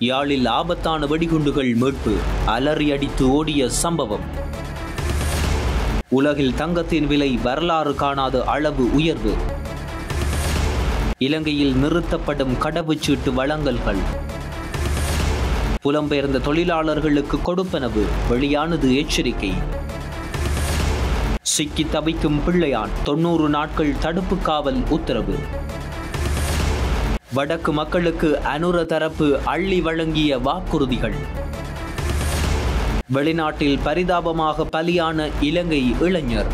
யாழில் ஆபத்தான வெடிகுண்டுகள் மீட்பு, அலறி அடித்து ஓடிய சம்பவம். உலகில் தங்கத்தின் விலை வரலாறு காணாத அளவு உயர்வு. இலங்கையில் நிறுத்தப்படும் கடவுச்சீட்டு வழங்கல்கள். புலம்பெயர்ந்த தொழிலாளர்களுக்கு கொடுப்பனவு, வெளியானது எச்சரிக்கை. சிக்கி தவிக்கும் பிள்ளையான், 90 நாட்கள் தடுப்பு காவல் உத்தரவு. வடக்கு மக்களுக்கு அனுர தரப்பு அள்ளி வழங்கிய வாக்குறுதிகள். வெளிநாட்டில் பரிதாபமாக பலியான இலங்கை இளைஞர்.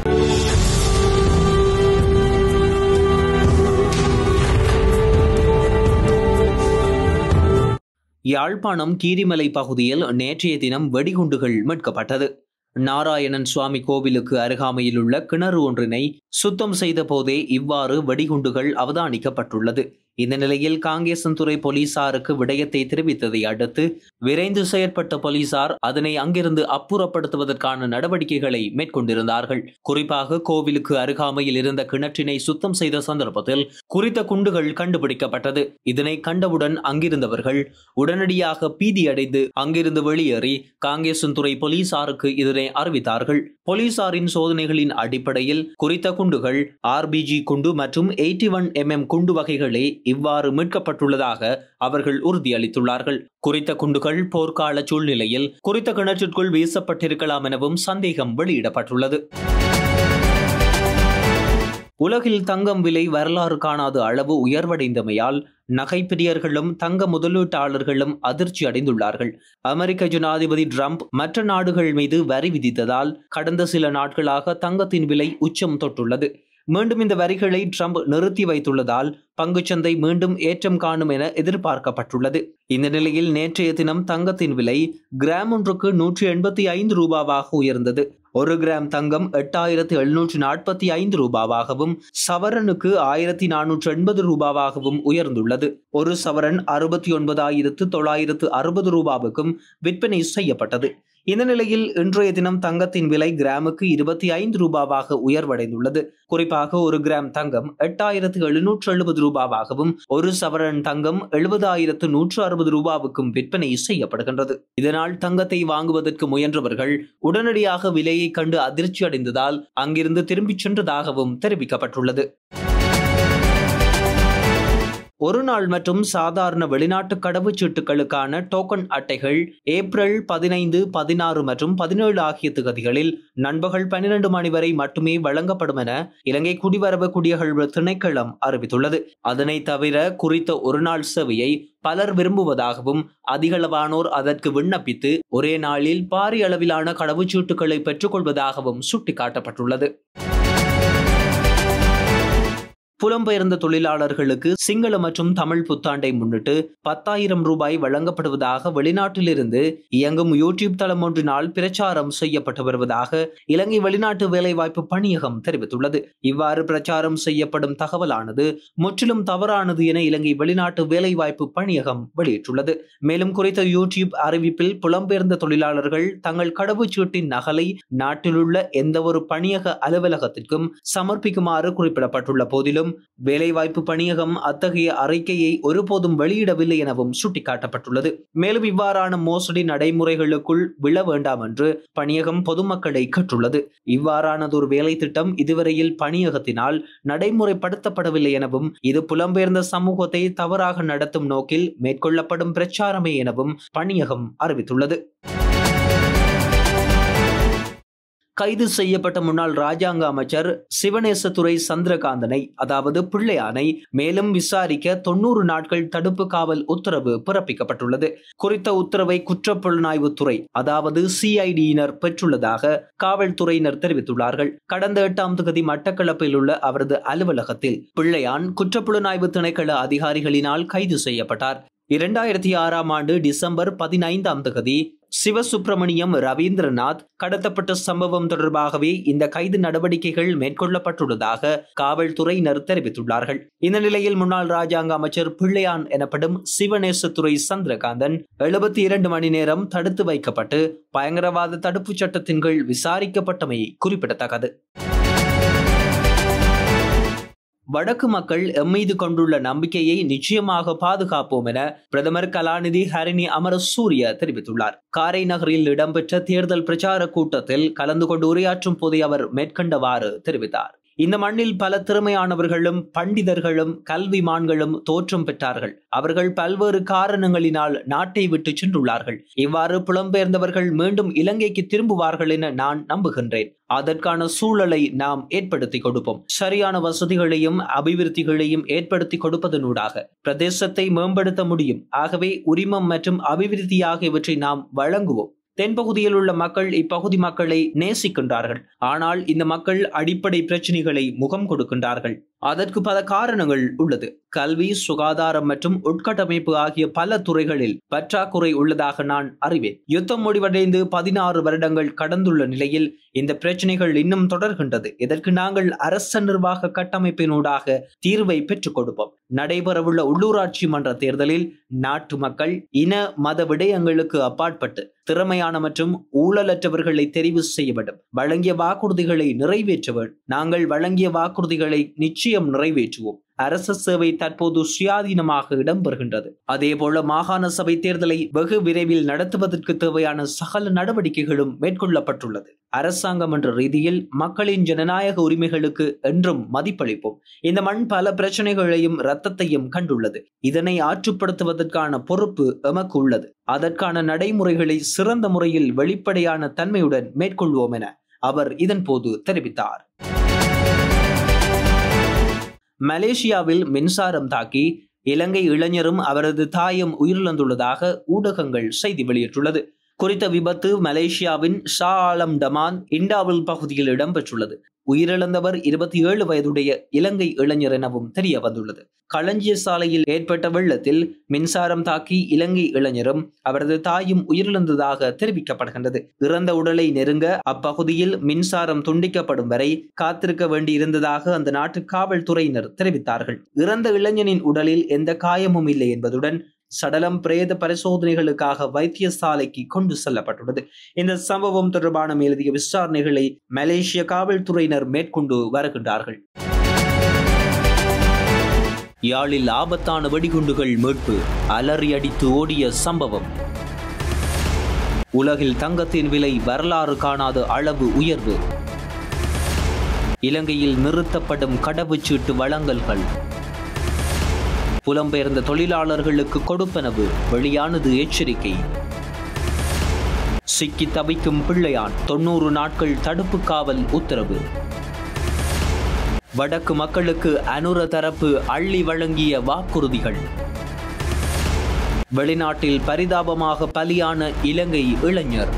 யாழ்ப்பாணம் கீரிமலை பகுதியில் நேற்றைய தினம் வெடிகுண்டுகள் மீட்கப்பட்டது. நாராயணன் சுவாமி கோவிலுக்கு அருகாமையில் உள்ள கிணறு ஒன்றினை சுத்தம் செய்த போதே இவ்வாறு வெடிகுண்டுகள் அவதானிக்கப்பட்டுள்ளது. இந்த நிலையில் காங்கேசன்துறை போலீசாருக்கு விடயத்தை தெரிவித்ததை அடுத்து விரைந்து செயற்பட்ட போலீசார் அதனை அங்கிருந்து அப்புறப்படுத்துவதற்கான நடவடிக்கைகளை மேற்கொண்டிருந்தார்கள். குறிப்பாக கோவிலுக்கு அருகாமையில் இருந்த கிணற்றினை சுத்தம் செய்த சந்தர்ப்பத்தில் குறித்த குண்டுகள் கண்டுபிடிக்கப்பட்டது. இதனை கண்டவுடன் அங்கிருந்தவர்கள் உடனடியாக பீதியடைந்து அங்கிருந்து வெளியேறி காங்கேசன்துறை போலீசாருக்கு இதனை அறிவித்தார்கள். போலீசாரின் சோதனைகளின் அடிப்படையில் குறித்த குண்டுகள் RPG குண்டு மற்றும் 81mm குண்டு வகைகளே இவ்வாறு மீட்கப்பட்டுள்ளதாக அவர்கள் உறுதியளித்துள்ளார்கள். குறித்த குண்டுகள் போர்க்கால சூழ்நிலையில் குறித்த கிணற்றிற்குள் வீசப்பட்டிருக்கலாம் எனவும் சந்தேகம் வெளியிடப்பட்டுள்ளது. உலகில் தங்கம் விலை வரலாறு காணாத அளவு உயர்வடைந்தமையால் நகைப்பிரியர்களும் தங்க முதலீட்டாளர்களும் அதிர்ச்சி அடைந்துள்ளார்கள். அமெரிக்க ஜனாதிபதி டிரம்ப் மற்ற நாடுகள் மீது வரி விதித்ததால் கடந்த சில நாட்களாக தங்கத்தின் விலை உச்சம் தொட்டுள்ளது. மீண்டும் இந்த வரிகளை டிரம்ப் நிறுத்தி வைத்துள்ளதால் பங்குச்சந்தை மீண்டும் ஏற்றம் காணும் என எதிர்பார்க்கப்பட்டுள்ளது. இந்த நிலையில் நேற்றைய தினம் தங்கத்தின் விலை கிராம் ஒன்றுக்கு 185 ரூபாவாக உயர்ந்தது. 1 கிராம் தங்கம் 8745 ரூபாவாகவும் சவரனுக்கு 1480 ரூபாவாகவும் உயர்ந்துள்ளது. ஒரு சவரன் 69,960 ரூபாவுக்கும் விற்பனை செய்யப்பட்டது. இந்த நிலையில் இன்றைய தினம் தங்கத்தின் விலை கிராமுக்கு 25 ரூபாவாக உயர்வடைந்துள்ளது. குறிப்பாக 1 கிராம் தங்கம் 8770 ரூபாவாகவும் ஒரு சவரன் தங்கம் 70,160 ரூபாவுக்கும் விற்பனை செய்யப்படுகின்றது. இதனால் தங்கத்தை வாங்குவதற்கு முயன்றவர்கள் உடனடியாக விலையை கண்டு அதிர்ச்சி அடைந்ததால் அங்கிருந்து திரும்பிச் சென்றதாகவும் தெரிவிக்கப்பட்டுள்ளது. ஒரு நாள் மற்றும் சாதாரண வெளிநாட்டு கடவுச்சீட்டுகளுக்கான டோக்கன் அட்டைகள் ஏப்ரல் 15, 16 மற்றும் 17 ஆகிய திகதிகளில் நண்பகல் 12 மணி வரை மட்டுமே வழங்கப்படும் என இலங்கை குடிவரவு குடியகழ்வு திணைக்களம் அறிவித்துள்ளது. அதனை தவிர குறித்த ஒரு நாள் சேவையை பலர் விரும்புவதாகவும் அதிகளவானோர் அதற்கு விண்ணப்பித்து ஒரே நாளில் பாரிய அளவிலான கடவுச்சீட்டுகளை பெற்றுக்கொள்வதாகவும் சுட்டிக்காட்டப்பட்டுள்ளது. புலம்பெயர்ந்த தொழிலாளர்களுக்கு சிங்கள மற்றும் தமிழ் புத்தாண்டை முன்னிட்டு 10,000 ரூபாய் வழங்கப்படுவதாக வெளிநாட்டிலிருந்து இயங்கும் யூடியூப் தளம் ஒன்றினால் பிரச்சாரம் செய்யப்பட்டு வருவதாக இலங்கை வெளிநாட்டு வேலைவாய்ப்பு பணியகம் தெரிவித்துள்ளது. இவ்வாறு பிரச்சாரம் செய்யப்படும் தகவலானது முற்றிலும் தவறானது என இலங்கை வெளிநாட்டு வேலைவாய்ப்பு பணியகம் வெளியிட்டுள்ளது. மேலும் குறித்த யூடியூப் அறிவிப்பில் புலம்பெயர்ந்த தொழிலாளர்கள் தங்கள் கடவுச்சீட்டின் நகலை நாட்டில் உள்ள எந்த ஒரு பணியக அலுவலகத்திற்கும் சமர்ப்பிக்குமாறு குறிப்பிடப்பட்டுள்ள போதிலும் வேலைவாய்ப்பு பணியகம் அத்தகைய அறிக்கையை ஒருபோதும் வெளியிடவில்லை எனவும் சுட்டிக்காட்டப்பட்டுள்ளது. மேலும் இவ்வாறான மோசடி நடைமுறைகளுக்குள் விழ வேண்டாம் என்று பணியகம் பொதுமக்களை கேட்டுள்ளது. இவ்வாறானதொரு வேலை திட்டம் இதுவரையில் பணியகத்தினால் நடைமுறைப்படுத்தப்படவில்லை எனவும் இது புலம்பெயர்ந்த சமூகத்தை தவறாக நடத்தும் நோக்கில் மேற்கொள்ளப்படும் பிரச்சாரமே எனவும் பணியகம் அறிவித்துள்ளது. கைது செய்யப்பட்ட முன்னாள் ராஜாங்க அமைச்சர் சிவனேசதுரை சந்திரகாந்தனை அதாவது பிள்ளையானை மேலும் விசாரிக்க 90 நாட்கள் தடுப்பு காவல் உத்தரவு பிறப்பிக்கப்பட்டுள்ளது. குறித்த உத்தரவை குற்றப்புலனாய்வுத்துறை அதாவது CID-யினர் பெற்றுள்ளதாக காவல்துறையினர் தெரிவித்துள்ளார்கள். கடந்த 8ஆம் தேதி மட்டக்களப்பில் உள்ள அவரது அலுவலகத்தில் பிள்ளையான் குற்றப்புலனாய்வு திணைக்கள அதிகாரிகளினால் கைது செய்யப்பட்டார். 2006ஆம் ஆண்டு டிசம்பர் 15ஆம் தேதி சிவசுப்பிரமணியம் ரவீந்திரநாத் கடத்தப்பட்ட சம்பவம் தொடர்பாகவே இந்த கைது நடவடிக்கைகள் மேற்கொள்ளப்பட்டுள்ளதாக காவல்துறையினர் தெரிவித்துள்ளார்கள். இந்த நிலையில் முன்னாள் ராஜாங்க அமைச்சர் பிள்ளையான் எனப்படும் சிவனேசதுரை சந்திரகாந்தன் 72 மணி நேரம் தடுத்து வைக்கப்பட்டு பயங்கரவாத தடுப்பு சட்டத்தின் கீழ் விசாரிக்கப்பட்டமை குறிப்பிடத்தக்கது. வடக்கு மக்கள் எம்மீது கொண்டுள்ள நம்பிக்கையை நிச்சயமாக பாதுகாப்போம் என பிரதமர் கலாநிதி ஹரிணி அமரசூரிய தெரிவித்துள்ளார். காரை நகரில் இடம்பெற்ற தேர்தல் பிரச்சார கூட்டத்தில் கலந்து கொண்டு உரையாற்றும் போதே அவர் மேற்கண்டவாறு தெரிவித்தார். இந்த மண்ணில் பல திறமையானவர்களும் பண்டிதர்களும் கல்விமான்களும் தோற்றம் பெற்றார்கள். அவர்கள் பல்வேறு காரணங்களினால் நாட்டை விட்டு சென்றுள்ளார்கள். இவ்வாறு புலம்பெயர்ந்தவர்கள் மீண்டும் இலங்கைக்கு திரும்புவார்கள் என நான் நம்புகின்றேன். அதற்கான சூழலை நாம் ஏற்படுத்தி கொடுப்போம். சரியான வசதிகளையும் அபிவிருத்திகளையும் ஏற்படுத்தி கொடுப்பதனூடாக பிரதேசத்தை மேம்படுத்த முடியும். ஆகவே உரிமம் மற்றும் அபிவிருத்தி ஆகியவற்றை நாம் வழங்குவோம். தென்பகுதியில் உள்ள மக்கள் இப்பகுதி மக்களை நேசிக்கின்றார்கள். ஆனால் இந்த மக்கள் அடிப்படை பிரச்சனைகளை முகம் கொடுக்கின்றார்கள். அதற்கு பல காரணங்கள் உள்ளது. கல்வி, சுகாதாரம் மற்றும் உட்கட்டமைப்பு ஆகிய பல துறைகளில் பற்றாக்குறை உள்ளதாக நான் அறிவேன். யுத்தம் முடிவடைந்து 16 வருடங்கள் கடந்துள்ள நிலையில் இந்த பிரச்சனைகள் இன்னும் தொடர்கின்றது. இதற்கு நாங்கள் அரச நிர்வாக கட்டமைப்பினூடாக தீர்வை பெற்றுக் கொடுப்போம். நடைபெறவுள்ள உள்ளூராட்சி மன்ற தேர்தலில் நாட்டு மக்கள் இன மத விடயங்களுக்கு அப்பாற்பட்டு திறமையான மற்றும் ஊழலற்றவர்களை தெரிவு செய்ய வேண்டும். வழங்கிய வாக்குறுதிகளை நிறைவேற்ற வேண்டும். நாங்கள் வழங்கிய வாக்குறுதிகளை நிச்சயம் நிறைவேற்றுவோம். அரச சேவை தற்போது சுயாதீனமாக இடம்பெறுகின்றது. அதேபோல மாகாண சபை தேர்தலை வெகு விரைவில் நடத்துவதற்கு தேவையான சகல நடவடிக்கைகளும் மேற்கொள்ளப்பட்டுள்ளது. அரசாங்கம் என்ற ரீதியில் மக்களின் ஜனநாயக உரிமைகளுக்கு என்றும் மதிப்பளிப்போம். இந்த மண் பல பிரச்சனைகளையும் இரத்தத்தையும் கண்டுள்ளது. இதனை ஆற்றுப்படுத்துவதற்கான பொறுப்பு எமக்கு உள்ளது. அதற்கான நடைமுறைகளை சிறந்த முறையில் வெளிப்படையான தன்மையுடன் மேற்கொள்வோம் என அவர் இதன் போது தெரிவித்தார். மலேசியாவில் மின்சாரம் தாக்கி இலங்கை இளைஞரும் அவரது தாயும் உயிரிழந்துள்ளதாக ஊடகங்கள் செய்தி வெளியிட்டுள்ளது. குறித்த விபத்து மலேசியாவின் ஷா ஆலம் டமான் இண்டாவில் பகுதியில் இடம்பெற்றுள்ளது. உயிரிழந்தவர் 27 வயதுடைய இலங்கை இளைஞர் எனவும் தெரிய வந்துள்ளது. களஞ்சிய சாலையில் ஏற்பட்ட வெள்ளத்தில் மின்சாரம் தாக்கி இலங்கை இளைஞரும் அவரது தாயும் உயிரிழந்ததாக தெரிவிக்கப்படுகின்றது. இறந்த உடலை நெருங்க அப்பகுதியில் மின்சாரம் துண்டிக்கப்படும் வரை காத்திருக்க வேண்டியிருந்ததாக அந்த நாட்டு காவல்துறையினர் தெரிவித்தார்கள். இறந்த இளைஞனின் உடலில் எந்த காயமும் இல்லை என்பதுடன் சடலம் பிரேத பரிசோதனைகளுக்காக வைத்தியசாலைக்கு கொண்டு செல்லப்பட்டுள்ளது. இந்த சம்பவம் தொடர்பான மேலதிக விசாரணைகளை மலேசிய காவல்துறையினர் மேற்கொண்டு வருகின்றார்கள். யாழில் ஆபத்தான வெடிகுண்டுகள் மீட்பு, அலறி அடித்து ஓடிய சம்பவம். உலகில் தங்கத்தின் விலை வரலாறு காணாத அளவு உயர்வு. இலங்கையில் நிறுத்தப்படும் கடவுச்சீட்டு வழங்கல்கள். புலம்பெயர்ந்த தொழிலாளர்களுக்கு கொடுப்பனவு, வெளியானது எச்சரிக்கை. சிக்கி தவிக்கும் பிள்ளையான், 90 நாட்கள் தடுப்பு காவல் உத்தரவு. வடக்கு மக்களுக்கு அனுர தரப்பு அள்ளி வழங்கிய வாக்குறுதிகள். வெளிநாட்டில் பரிதாபமாக பலியான இலங்கை இளைஞர்.